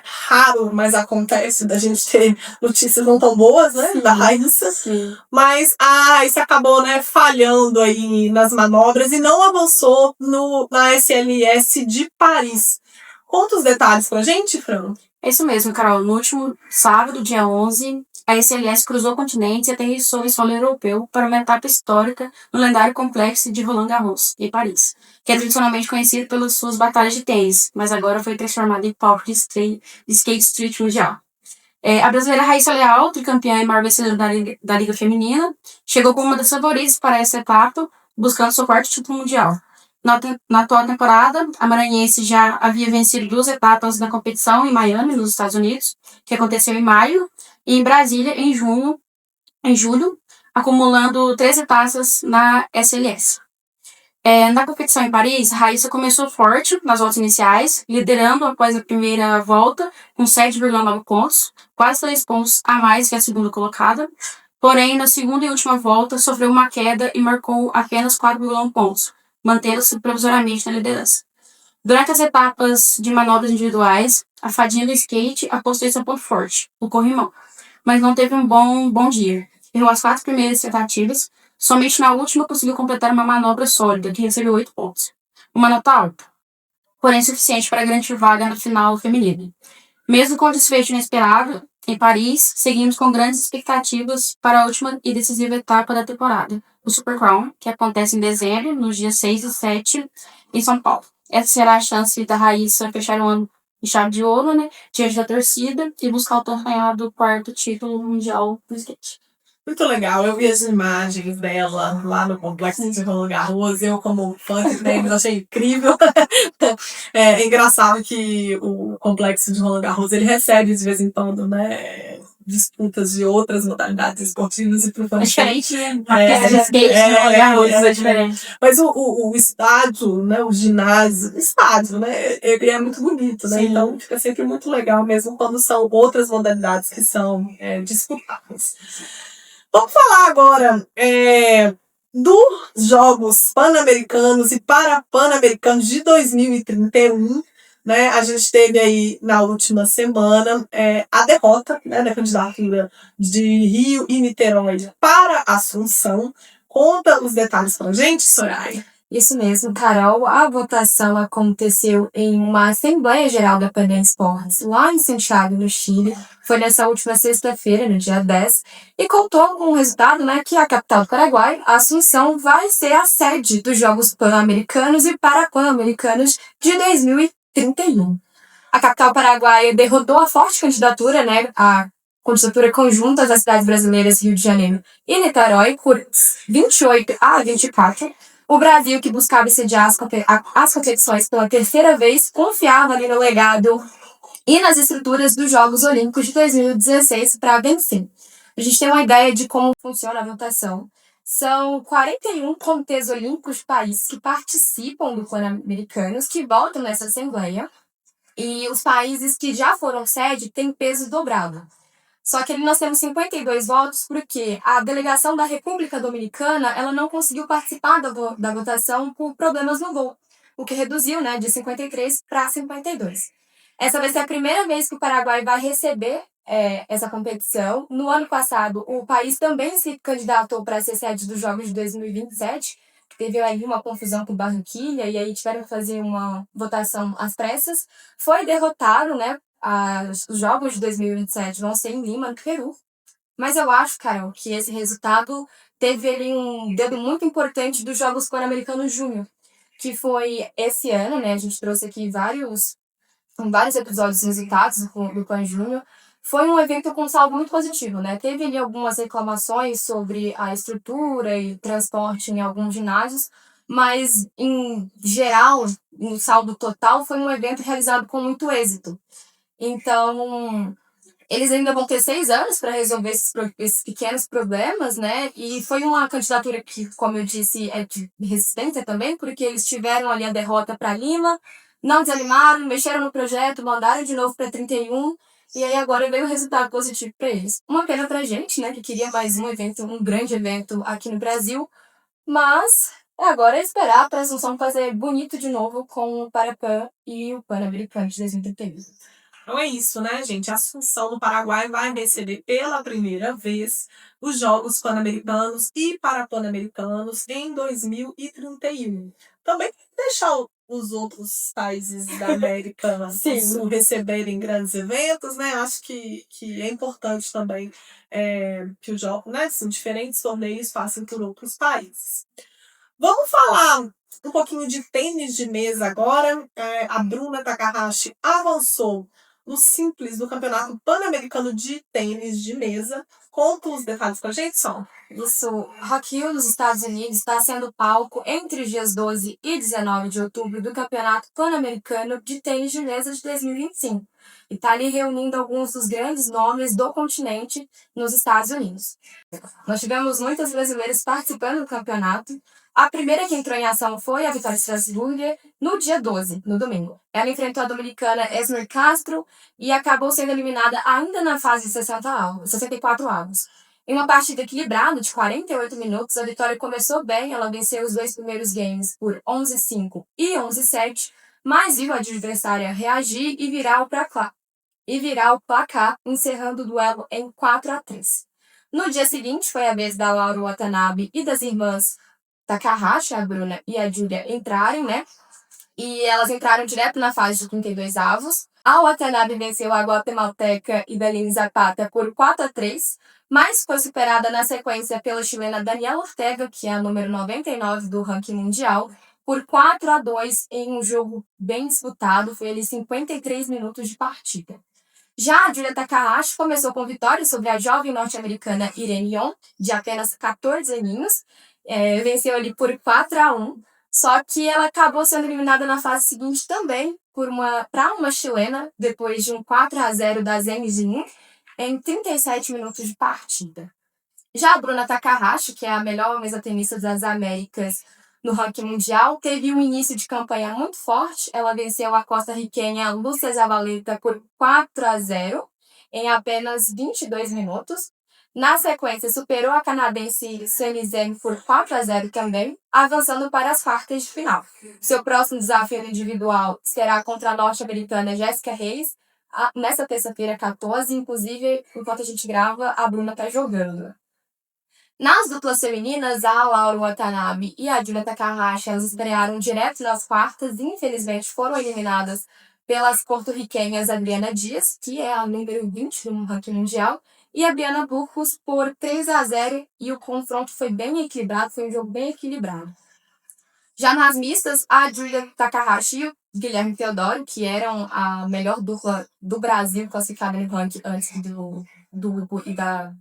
Raro, mas acontece da gente ter notícias não tão boas, né? Da Raíssa. Sim. Mas a Raíssa acabou, né, falhando aí nas manobras e não avançou na SLS de Paris. Conta os detalhes pra gente, Fran. É isso mesmo, Carol. No último sábado, dia 11, a SLS cruzou continentes e aterrissou em solo europeu para uma etapa histórica no lendário complexo de Roland Garros, em Paris, que é tradicionalmente conhecido pelas suas batalhas de tênis, mas agora foi transformado em palco de skate street mundial. A brasileira Raíssa Leal, tricampeã e maior vencedora da Liga Feminina, chegou como uma das favoritas para essa etapa, buscando seu 4º título mundial. Na atual temporada, a maranhense já havia vencido 2 etapas na competição em Miami, nos Estados Unidos, que aconteceu em maio, e em Brasília, em julho, acumulando 13 taças na SLS. Na competição em Paris, Raíssa começou forte nas voltas iniciais, liderando após a primeira volta com 7,9 pontos, quase 3 pontos a mais que a segunda colocada. Porém, na segunda e última volta, sofreu uma queda e marcou apenas 4,1 pontos, mantendo-se provisoriamente na liderança. Durante as etapas de manobras individuais, a fadinha do skate apostou em seu ponto forte, o corrimão, mas não teve um bom dia. Errou as 4 primeiras tentativas, somente na última conseguiu completar uma manobra sólida, que recebeu 8 pontos. Uma nota alta, porém suficiente para garantir vaga na final feminina. Mesmo com o desfecho inesperado, em Paris, seguimos com grandes expectativas para a última e decisiva etapa da temporada, o Super Crown, que acontece em dezembro, nos dias 6 e 7, em São Paulo. Essa será a chance da Raíssa fechar o ano em chave de ouro, né, diante da torcida, e buscar o tão sonhado 4º título mundial do skate. Muito legal, eu vi as imagens dela lá no complexo de Roland Garros, eu como fã de tênis achei incrível. É engraçado que o complexo de Roland Garros, ele recebe de vez em quando, né, disputas de outras modalidades esportivas e pro fã É de diferente, né? A pista de skate no Roland Garros é diferente. Mas o estádio, né, o ginásio, estádio, né, ele é muito bonito, né? Sim. Então fica sempre muito legal, mesmo quando são outras modalidades que são disputadas. Vamos falar agora dos Jogos Pan-Americanos e Parapan-Americanos de 2031. Né? A gente teve aí na última semana a derrota, né, da candidatura de Rio e Niterói para Assunção. Conta os detalhes pra gente, Soraya. Isso mesmo, Carol. A votação aconteceu em uma Assembleia Geral da Pan Esportes, lá em Santiago, no Chile. Foi nessa última sexta-feira, no dia 10, e contou com o resultado, né, que a capital do Paraguai, Assunção, vai ser a sede dos Jogos Pan-Americanos e Parapan-Americanos de 2031. A capital paraguaia derrotou a forte candidatura, né, a candidatura conjunta das cidades brasileiras Rio de Janeiro e Niterói por 28 a 24. O Brasil, que buscava sediar as competições pela terceira vez, confiava ali no legado e nas estruturas dos Jogos Olímpicos de 2016 para vencer. A gente tem uma ideia de como funciona a votação. São 41 comitês olímpicos de países que participam do Pan-Americanos, que votam nessa assembleia, e os países que já foram sede têm peso dobrado. Só que ali nós temos 52 votos porque a delegação da República Dominicana ela não conseguiu participar da votação por problemas no voo, o que reduziu, né, de 53 para 52. Essa vai ser a primeira vez que o Paraguai vai receber essa competição. No ano passado, o país também se candidatou para ser sede dos Jogos de 2027, que teve aí uma confusão com Barranquilla, e aí tiveram que fazer uma votação às pressas. Foi derrotado, né? Os Jogos de 2027 vão ser em Lima, no Peru. Mas eu acho, Carol, que esse resultado teve ali um dedo muito importante dos Jogos Pan-Americanos Júnior, que foi esse ano, né? A gente trouxe aqui vários episódios resultados do Pan Júnior. Foi um evento com saldo muito positivo, né? Teve ali algumas reclamações sobre a estrutura e transporte em alguns ginásios, mas, em geral, no saldo total, foi um evento realizado com muito êxito. Então, eles ainda vão ter 6 anos para resolver esses pequenos problemas, né? E foi uma candidatura que, como eu disse, é de resistência também, porque eles tiveram ali a derrota para Lima, não desanimaram, mexeram no projeto, mandaram de novo para 31, e aí agora veio o resultado positivo para eles. Uma pena pra gente, né, que queria mais um evento, um grande evento aqui no Brasil, mas agora é esperar para a Assunção fazer bonito de novo com o Parapan e o Pan-Americano de 2031. Então é isso, né, gente? A Assunção, no Paraguai, vai receber pela primeira vez os Jogos Pan-Americanos e Parapan-Americanos em 2031. Também deixar os outros países da América do Sul receberem grandes eventos, né? Acho que é importante também que os jogos, né, são diferentes torneios façam por outros países. Vamos falar um pouquinho de tênis de mesa agora. A Bruna Takahashi avançou no simples do Campeonato Pan-Americano de Tênis de Mesa. Conta os detalhes pra gente, Sol. Isso, Rock Hill, nos Estados Unidos, está sendo palco entre os dias 12 e 19 de outubro do Campeonato Pan-Americano de Tênis de Mesa de 2025. E está ali reunindo alguns dos grandes nomes do continente nos Estados Unidos. Nós tivemos muitos brasileiros participando do campeonato. A primeira que entrou em ação foi a Vitória Strasburger no dia 12, no domingo. Ela enfrentou a dominicana Esmer Castro e acabou sendo eliminada ainda na fase de 64 avos. Em uma partida equilibrada de 48 minutos, a Vitória começou bem, ela venceu os 2 primeiros games por 11-5 e 11-7, mas viu a adversária reagir e virar o placar, encerrando o duelo em 4-3. No dia seguinte, foi a vez da Laura Watanabe e das irmãs Takahashi, a Bruna e a Julia entrarem, né? E elas entraram direto na fase de 32 avos. A Watanabe venceu a guatemalteca Idaline Zapata por 4-3, mas foi superada na sequência pela chilena Daniela Ortega, que é a número 99 do ranking mundial, por 4-2 em um jogo bem disputado. Foi ali 53 minutos de partida. Já a Julia Takahashi começou com vitória sobre a jovem norte-americana Irene Yon, de apenas 14 aninhos. Venceu ali por 4-1, só que ela acabou sendo eliminada na fase seguinte também para uma chilena, depois de um 4-0 da Zheng Jin em 37 minutos de partida. Já a Bruna Takahashi, que é a melhor mesa tenista das Américas no ranking mundial, teve um início de campanha muito forte. Ela venceu a costa-riquenha Lúcia Zavaleta por 4-0 em apenas 22 minutos. Na sequência, superou a canadense Sunny Zheng por 4-0 também, avançando para as quartas de final. Seu próximo desafio individual será contra a norte-americana Jessica Hayes, nessa terça-feira, 14. Inclusive, enquanto a gente grava, a Bruna está jogando. Nas duplas femininas, a Laura Watanabe e a Julia Takahashi, elas estrearam direto nas quartas e, infelizmente, foram eliminadas pelas porto-riquenhas Adriana Dias, que é a número 20 no ranking mundial, e a Briana Burgos por 3-0, e o confronto foi bem equilibrado, foi um jogo bem equilibrado. Já nas mistas, a Julia Takahashi e o Guilherme Teodoro, que eram a melhor dupla do Brasil classificada no ranking antes do Hugo e da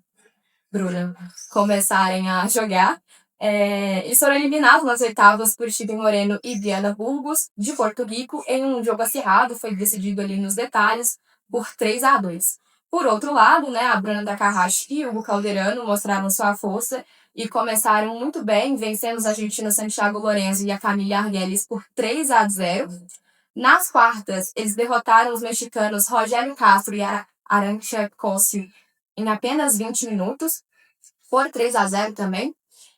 Bruna começarem a jogar, eles foram eliminados nas oitavas por Steven Moreno e Briana Burgos, de Porto Rico, em um jogo acirrado, foi decidido ali nos detalhes, por 3-2. Por outro lado, né, a Bruna Takahashi e o Hugo Calderano mostraram sua força e começaram muito bem, vencendo os argentinos Santiago Lorenzo e a Camila Arguelles por 3-0. Nas quartas, eles derrotaram os mexicanos Rogério Castro e Arantxa Cosio em apenas 20 minutos, por 3-0 também.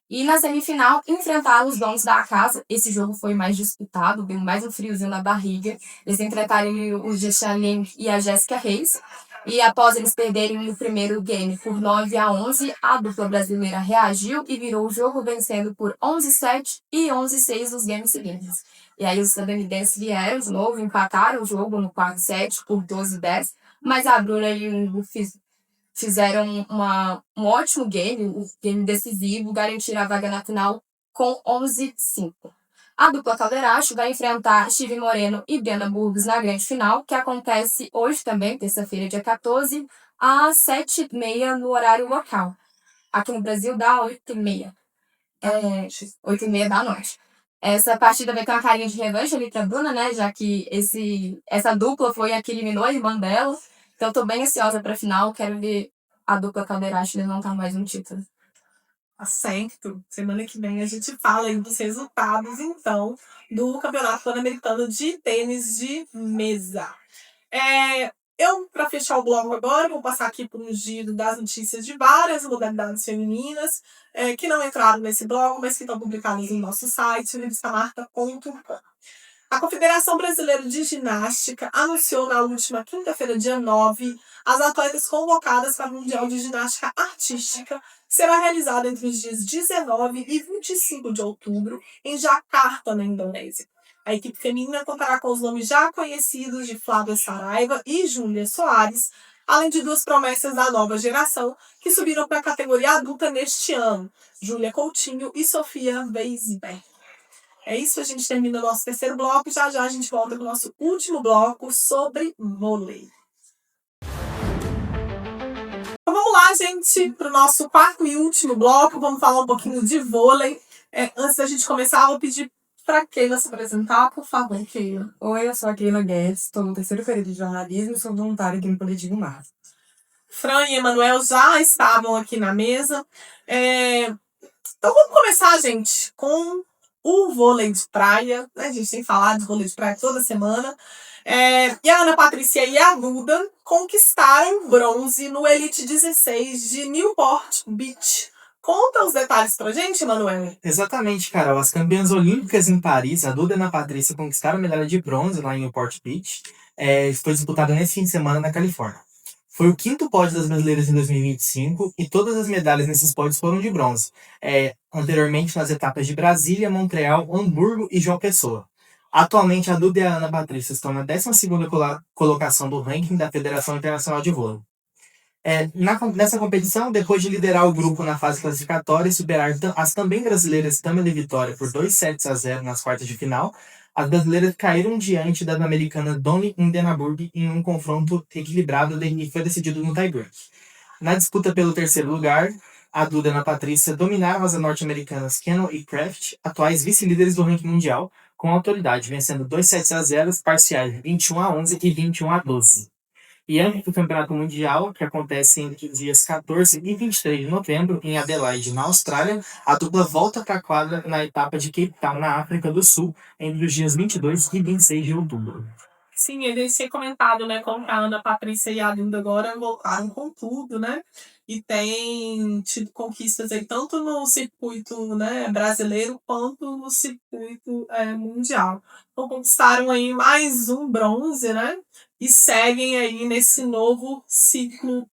E na semifinal, enfrentaram os donos da casa. Esse jogo foi mais disputado, deu mais um friozinho na barriga. Eles enfrentaram o Jessalyn e a Jéssica Reis. E após eles perderem o primeiro game por 9-11, a dupla brasileira reagiu e virou o jogo, vencendo por 11-7 e 11-6 nos games seguintes. E aí os estadunidenses vieram de novo, empataram o jogo no quarto set por 12-10, mas a Bruna e o Hugo fizeram um ótimo game, um game decisivo, garantiram a vaga na final com 11-5. A dupla Calderaro vai enfrentar Steve Moreno e Bianca Burgos na grande final, que acontece hoje também, terça-feira, dia 14, às 7h30 no horário local. Aqui no Brasil dá 8h30. 8h30 da noite. Essa partida vai ter uma carinha de revanche ali pra Bruna, né? Já que essa dupla foi a que eliminou a irmã dela. Então eu tô bem ansiosa pra final. Quero ver a dupla Calderaro levantar mais um título. Tá certo. Semana que vem a gente fala aí dos resultados, então, do Campeonato Pan-Americano de Tênis de Mesa. Para fechar o bloco agora, vou passar aqui por um giro das notícias de várias modalidades femininas que não entraram nesse bloco, mas que estão publicadas no nosso site, revistamarta.com. A Confederação Brasileira de Ginástica anunciou na última quinta-feira, dia 9, as atletas convocadas para o Mundial de Ginástica Artística, que será realizado entre os dias 19 e 25 de outubro, em Jakarta, na Indonésia. A equipe feminina contará com os nomes já conhecidos de Flávia Saraiva e Júlia Soares, além de duas promessas da nova geração, que subiram para a categoria adulta neste ano, Júlia Coutinho e Sofia Weisberg. É isso, a gente termina o nosso terceiro bloco. Já a gente volta com o nosso último bloco sobre vôlei. Então vamos lá, gente, para o nosso quarto e último bloco. Vamos falar um pouquinho de vôlei. Antes da gente começar, eu vou pedir para Keila se apresentar, por favor, Keila. Oi, eu sou a Keila Guedes, estou no terceiro período de jornalismo e sou voluntária aqui no Coletivo Marta. Fran e Emanuel já estavam aqui na mesa. Então vamos começar, gente, com o vôlei de praia, né? A gente tem falado de vôlei de praia toda semana. E a Ana Patrícia e a Duda conquistaram bronze no Elite 16 de Newport Beach. Conta os detalhes pra gente, Emanuel. Exatamente, Carol. As campeãs olímpicas em Paris, a Duda e a Ana Patrícia, conquistaram a medalha de bronze lá em Newport Beach. Foi disputada nesse fim de semana na Califórnia. Foi o quinto pódio das brasileiras em 2025 e todas as medalhas nesses pódios foram de bronze. Anteriormente nas etapas de Brasília, Montreal, Hamburgo e João Pessoa. Atualmente, a Duda e a Ana Patrícia estão na 12ª colocação do ranking da Federação Internacional de Vôlei. Nessa competição, depois de liderar o grupo na fase classificatória e superar as também brasileiras Tamila e Vitória por 2-0 nas quartas de final, as brasileiras caíram diante das americanas Doni Indenaburg em um confronto equilibrado que foi decidido no tie-break. Na disputa pelo terceiro lugar, a Duda e a Ana Patrícia dominaram as norte-americanas Cannon e Kraft, atuais vice-líderes do ranking mundial, com autoridade, vencendo 2-0 parciais 21-11 e 21-12. E antes do Campeonato Mundial, que acontece entre os dias 14 e 23 de novembro, em Adelaide, na Austrália, a dupla volta para a quadra na etapa de Cape Town, na África do Sul, entre os dias 22 e 26 de outubro. Sim, ele tinha comentado, né, como a Ana Patrícia e a Duda agora voltaram com tudo, né? E tem tido conquistas aí tanto no circuito, né, brasileiro quanto no circuito mundial. Então conquistaram aí mais um bronze, né? E seguem aí nesse novo ciclo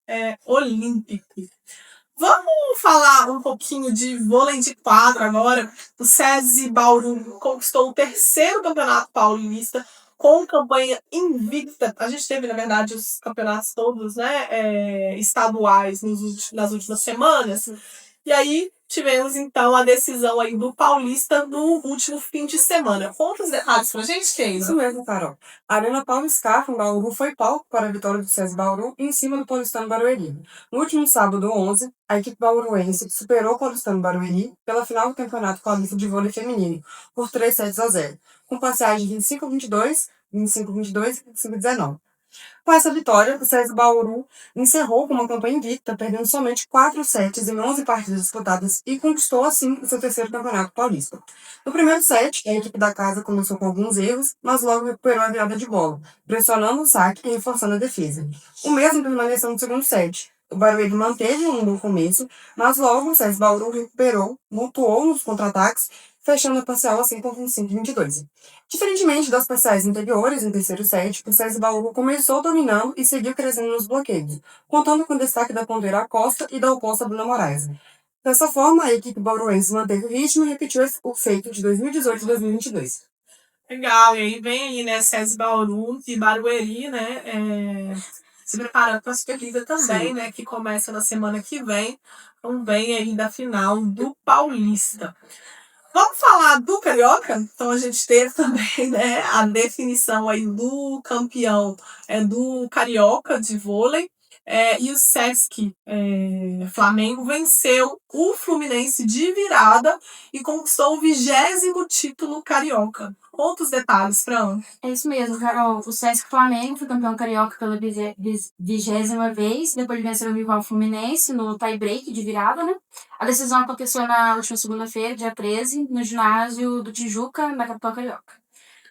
olímpico. Vamos falar um pouquinho de vôlei de quadra agora. O SESI Bauru conquistou o terceiro campeonato paulista com campanha invicta. A gente teve, na verdade, os campeonatos todos, né, estaduais nas últimas semanas. E aí tivemos, então, a decisão aí do Paulista no último fim de semana. Conta os detalhes pra gente, Keila. Isso mesmo, Carol. A Arena Paulo Scarpa, em Bauru, foi palco para a vitória do SESI Bauru em cima do Paulistano Barueri. No último sábado, 11, a equipe bauruense superou o Paulistano Barueri pela final do Campeonato Paulista de Vôlei Feminino, por 3-0, com parciais de 25-22, 25-22 e 25-19. Com essa vitória, o SESI Bauru encerrou com uma campanha invicta, perdendo somente 4 sets em 11 partidas disputadas e conquistou, assim, o seu terceiro campeonato paulista. No primeiro set, a equipe da casa começou com alguns erros, mas logo recuperou a virada de bola, pressionando o saque e reforçando a defesa. O mesmo permaneceu no segundo set. O Barueri manteve um bom começo, mas logo o SESI Bauru recuperou, mutuou nos contra-ataques, fechando a parcial assim com 25-22. Diferentemente das parciais anteriores, em terceiro set, o SESI Bauru começou dominando e seguiu crescendo nos bloqueios, contando com o destaque da ponteira Acosta e da oposta Bruna Moraes. Dessa forma, a equipe bauruense manteve o ritmo e repetiu o feito de 2018 e 2022. Legal, e aí vem aí, né, SESI Bauru e Barueri, né, se preparando para a Superliga também, né, que começa na semana que vem, então vem aí da final do Paulista. Vamos falar do Carioca? Então a gente teve também, né, a definição aí do campeão do Carioca de vôlei. E o Sesc Flamengo venceu o Fluminense de virada e conquistou o 20º título carioca. Outros detalhes, Fran? É isso mesmo, Carol. O Sesc Flamengo foi campeão carioca pela 20ª vez, depois de vencer o rival Fluminense no tie-break de virada, né? A decisão aconteceu na última segunda-feira, dia 13, no ginásio do Tijuca, na capital carioca.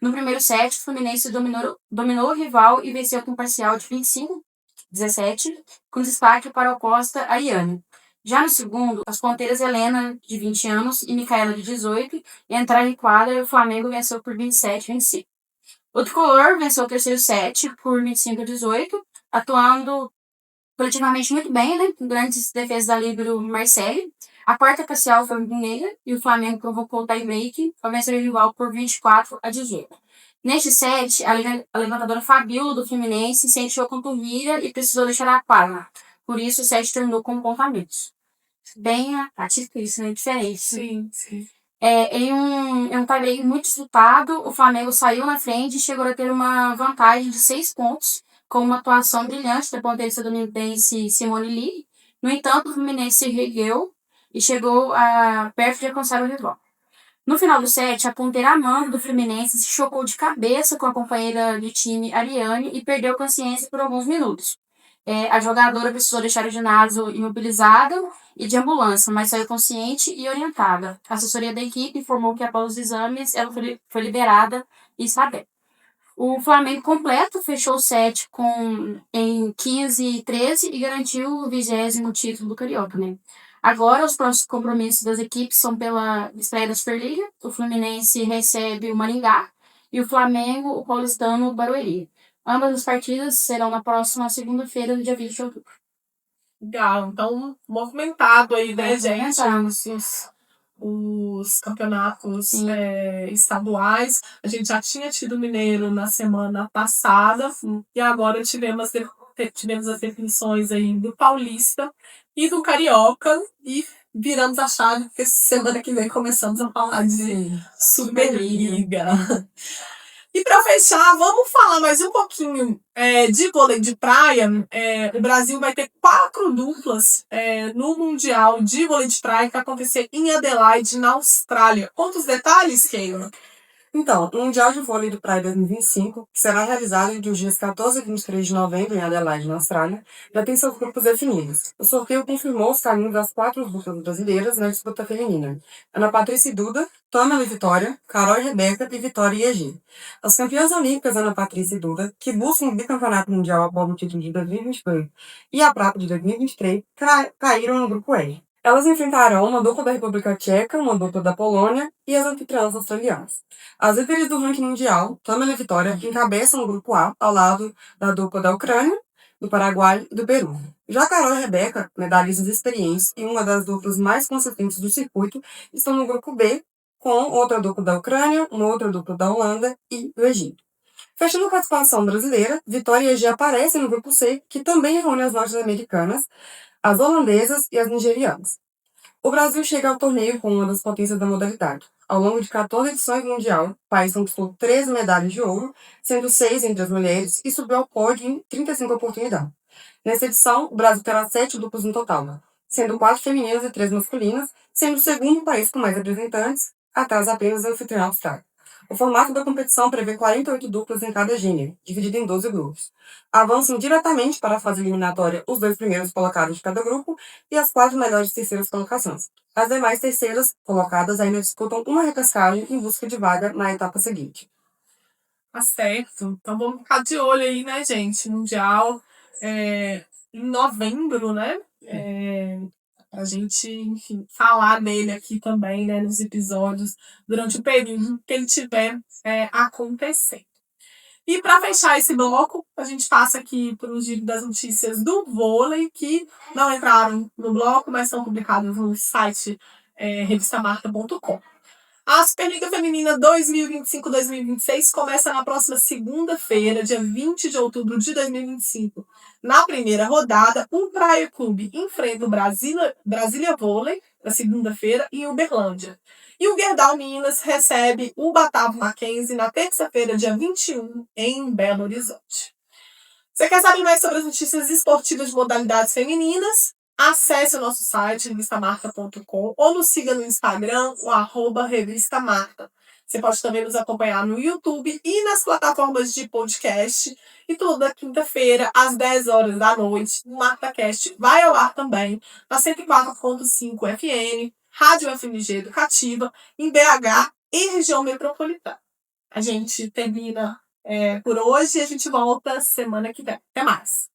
No primeiro set, o Fluminense dominou o rival e venceu com um parcial de 25-17, com destaque para o Costa Ariane. Já no segundo, as ponteiras Helena, de 20 anos, e Micaela, de 18, entraram em quadra e o Flamengo venceu por 27-25. O tricolor venceu o terceiro set por 25-18, atuando coletivamente muito bem, né, com grandes defesas da líbero Marcele. A quarta parcial foi mineira e o Flamengo provocou o tie-break para vencer o rival por 24-18. Neste set, a levantadora Fabiola do Fluminense sentiu a panturrilha e precisou deixar a quadra. Por isso, o set terminou com pontamentos. Bem atípico isso, né? Diferente. Sim, sim. Em um tie-break muito disputado, o Flamengo saiu na frente e chegou a ter uma vantagem de 6 pontos, com uma atuação brilhante da ponteira estadunidense Simone Lee. No entanto, o Fluminense se reergueu e chegou perto de alcançar o rival. No final do set, a ponteira Amanda do Fluminense se chocou de cabeça com a companheira de time Ariane e perdeu consciência por alguns minutos. A jogadora precisou deixar o ginásio imobilizada e de ambulância, mas saiu consciente e orientada. A assessoria da equipe informou que após os exames ela foi liberada e está bem. O Flamengo completo fechou o set em 15-13 e garantiu o 20º título do Carioca, né? Agora, os próximos compromissos das equipes são pela estreia da Superliga. O Fluminense recebe o Maringá e o Flamengo o paulistano Barueri. Ambas as partidas serão na próxima segunda-feira, no dia 20 de outubro. Legal, então movimentado aí, né, gente? Movimentado. Os campeonatos estaduais. A gente já tinha tido o Mineiro na semana passada e agora tivemos as definições aí do Paulista e do Carioca e viramos a chave, porque semana que vem começamos a falar de Superliga. E para fechar, vamos falar mais um pouquinho de vôlei de praia. O Brasil vai ter 4 duplas no Mundial de Vôlei de Praia que vai acontecer em Adelaide, na Austrália. Quantos detalhes, Keila? Então, o Mundial de Vôlei de Praia 2025, que será realizado entre os dias 14 e 23 de novembro em Adelaide, na Austrália, já tem seus grupos definidos. O sorteio confirmou os caminhos das 4 duplas brasileiras na disputa feminina: Ana Patrícia e Duda, Tâmela e Vitória, Carol e Rebeca e Vitória e Egi. As campeãs olímpicas Ana Patrícia e Duda, que buscam o bicampeonato mundial após o título de 2022 e a prata de 2023, caíram no grupo E. Elas enfrentarão uma dupla da República Tcheca, uma dupla da Polônia e as anfitriãs australianas. As líderes do ranking mundial, Tâmela e Vitória, encabeçam o grupo A, ao lado da dupla da Ucrânia, do Paraguai e do Peru. Já Carol e Rebeca, medalhistas experientes e uma das duplas mais consistentes do circuito, estão no grupo B, com outra dupla da Ucrânia, uma outra dupla da Holanda e do Egito. Fechando a participação brasileira, Vitória e Egi aparecem no grupo C, que também reúne as norte-americanas, as holandesas e as nigerianas. O Brasil chega ao torneio com uma das potências da modalidade. Ao longo de 14 edições do Mundial, o país conquistou 13 medalhas de ouro, sendo 6 entre as mulheres, e subiu ao pódio em 35 oportunidades. Nessa edição, o Brasil terá 7 duplas no total, sendo 4 femininas e 3 masculinas, sendo o segundo país com mais representantes, atrás apenas da anfitriã Austrália. O formato da competição prevê 48 duplas em cada gênero, dividido em 12 grupos. Avançam diretamente para a fase eliminatória os 2 primeiros colocados de cada grupo e as 4 melhores terceiras colocações. As demais terceiras colocadas ainda disputam uma repescagem em busca de vaga na etapa seguinte. Tá certo. Então vamos ficar de olho aí, né, gente? Mundial em novembro, né? A gente, enfim, falar dele aqui também, né, nos episódios, durante o período que ele estiver acontecendo. E para fechar esse bloco, a gente passa aqui para o giro das notícias do vôlei, que não entraram no bloco, mas são publicadas no site revistamarca.com. A Superliga Feminina 2025-2026 começa na próxima segunda-feira, dia 20 de outubro de 2025. Na primeira rodada, o Praia Clube enfrenta o Brasília Vôlei, na segunda-feira, em Uberlândia. E o Gerdau Minas recebe o Batavo Mackenzie na terça-feira, dia 21, em Belo Horizonte. Você quer saber mais sobre as notícias esportivas de modalidades femininas? Acesse o nosso site, revistamarca.com, ou nos siga no Instagram, o @revistamarca. Você pode também nos acompanhar no YouTube e nas plataformas de podcast. E toda quinta-feira, às 10 horas da noite, o MarcaCast vai ao ar também, na 104.5 FM, Rádio FMG Educativa, em BH e região metropolitana. A gente termina por hoje e a gente volta semana que vem. Até mais!